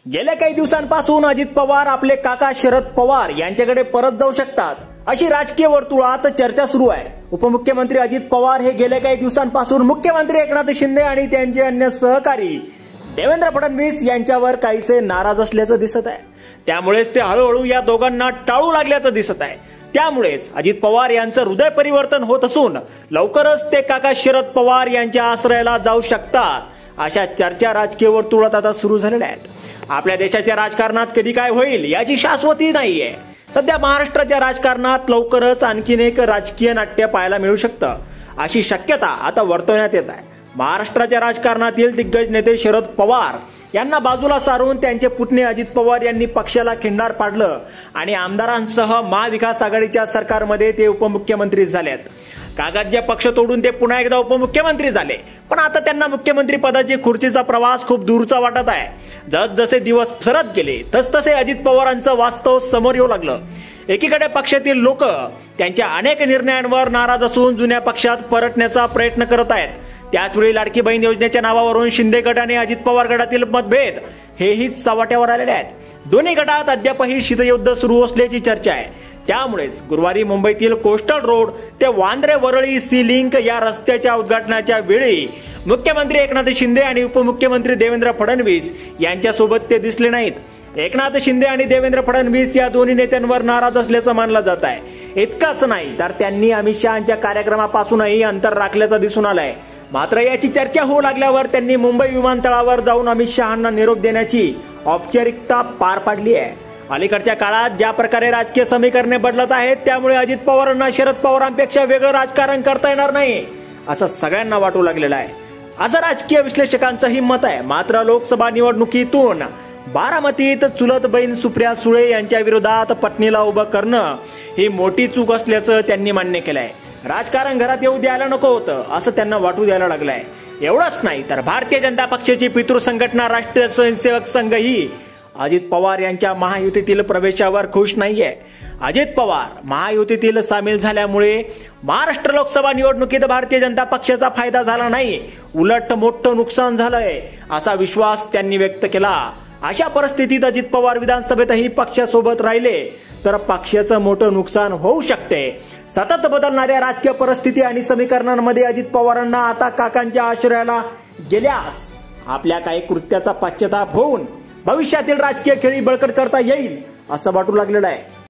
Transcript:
गेल्या काही दिवसांपासून अजित पवार आपले काका शरद पवार यांच्याकडे परत जाऊ शकतात अशी राजकीय वर्तुळात चर्चा सुरू आहे। उपमुख्यमंत्री अजित पवार हे गेल्या काही दिवसांपासून मुख्यमंत्री एकनाथ शिंदे आणि त्यांचे अन्य सहकारी देवेंद्र फडणवीस यांच्यावर काहीसे नाराज असल्याचं दिसत आहे। त्यामुळेच ते हळूहळू या दोघांना टाळू लागल्याचं दिसत आहे। त्यामुळेच अजित पवार यांचं हृदय परिवर्तन होत असून लवकरच ते काका शरद पवार यांच्या आश्रयाला जाऊ शकतात अशा चर्चा राजकीय वर्तुळात आता सुरू झालेल्या आहेत। आपल्या देशाच्या राजकारणात कधी काय होईल याची शाश्वती नाहीये। सध्या महाराष्ट्राच्या राजकारणात लवकरच आणखीन एक राजकीय नाट्य पाहायला मिळू शकतं अशी शक्यता आता वर्तवण्यात येत आहे। महाराष्ट्राच्या राजकारणातील दिग्गज नेते शरद पवार यांना बाजूला सारून त्यांचे पुतणे अजित पवार यांनी पक्षाला खिंडार पाडलं आणि आमदारांसह महाविकास आघाडीच्या सरकारमध्ये ते उपमुख्यमंत्री झालेत। कागदच्या पक्ष तोडून ते पुन्हा एकदा उपमुख्यमंत्री झाले, पण आता त्यांना मुख्यमंत्री पदाची खुर्चीचा प्रवास खूप दूरचा वाटत आहे। जसजसे दिवस सरत गेले तसतसे अजित पवारांचं वास्तव समोर येऊ लागलं। एकीकडे पक्षातील लोक त्यांच्या अनेक निर्णयांवर नाराज असून जुन्या पक्षात परतण्याचा प्रयत्न करत आहेत। त्याचवेळी लाडकी बहीण योजनेच्या नावावरून शिंदे गट आणि अजित पवार गटातील मतभेद हेही चव्हाट्यावर आलेले आहेत। दोन्ही गटात अद्यापही शीतयुद्ध सुरू असल्याची चर्चा आहे। त्यामुळेच गुरुवारी मुंबईतील कोस्टल रोड ते वांद्रे वरळी सी लिंक या रस्त्याच्या उद्घाटनाच्या वेळी मुख्यमंत्री एकनाथ शिंदे आणि उपमुख्यमंत्री देवेंद्र फडणवीस यांच्यासोबत ते दिसले नाहीत। एकनाथ शिंदे आणि देवेंद्र फडणवीस या दोन्ही नेत्यांवर नाराज असल्याचं मानलं जात आहे। इतकंच नाही तर त्यांनी अमित शहांच्या कार्यक्रमापासूनही अंतर राखल्याचं दिसून आलंय। मात्र याची चर्चा होऊ लागल्यावर त्यांनी मुंबई विमानतळावर जाऊन अमित शहांना निरोप देण्याची औपचारिकता पार पाडली आहे। अलीकडच्या काळात ज्या प्रकारे राजकीय समीकरणे बदलत आहेत त्यामुळे अजित पवारांना शरद पवारांपेक्षा वेगळं राजकारण करता येणार नाही असं सगळ्यांना वाटू लागलेलं आहे, असं राजकीय विश्लेषकांचंही मत आहे। मात्र लोकसभा निवडणुकीतून बारामतीत चुलत बहीण सुप्रिया सुळे यांच्या विरोधात पत्नीला उभं करणं ही मोठी चूक असल्याचं त्यांनी मान्य केलंय। राजकारण घरात येऊ द्यायला नको होतं असं त्यांना वाटू द्यायला लागलंय। एवढंच नाही तर भारतीय जनता पक्षाची पितृ संघटना राष्ट्रीय स्वयंसेवक संघ ही अजित पवार यांच्या महायुतीतील प्रवेशावर खुश नाहीये। अजित पवार महायुतीतील सामील झाल्यामुळे महाराष्ट्र लोकसभा निवडणुकीत भारतीय जनता पक्षाचा फायदा झाला नाही, उलट मोठं नुकसान झालंय असा विश्वास त्यांनी व्यक्त केला। अशा परिस्थितीत अजित पवार विधानसभेतही पक्षासोबत राहिले तर पक्षाचं मोठं नुकसान होऊ शकते। सतत बदलणाऱ्या राजकीय परिस्थिती आणि समीकरणांमध्ये अजित पवारांना आता काकांच्या आश्रयाला गेल्यास आपल्या काही कृत्याचा पश्चाताप होऊन भविष्यातील राजकीय खेळी बळकट करता येईल असं वाटू लागलेलं आहे।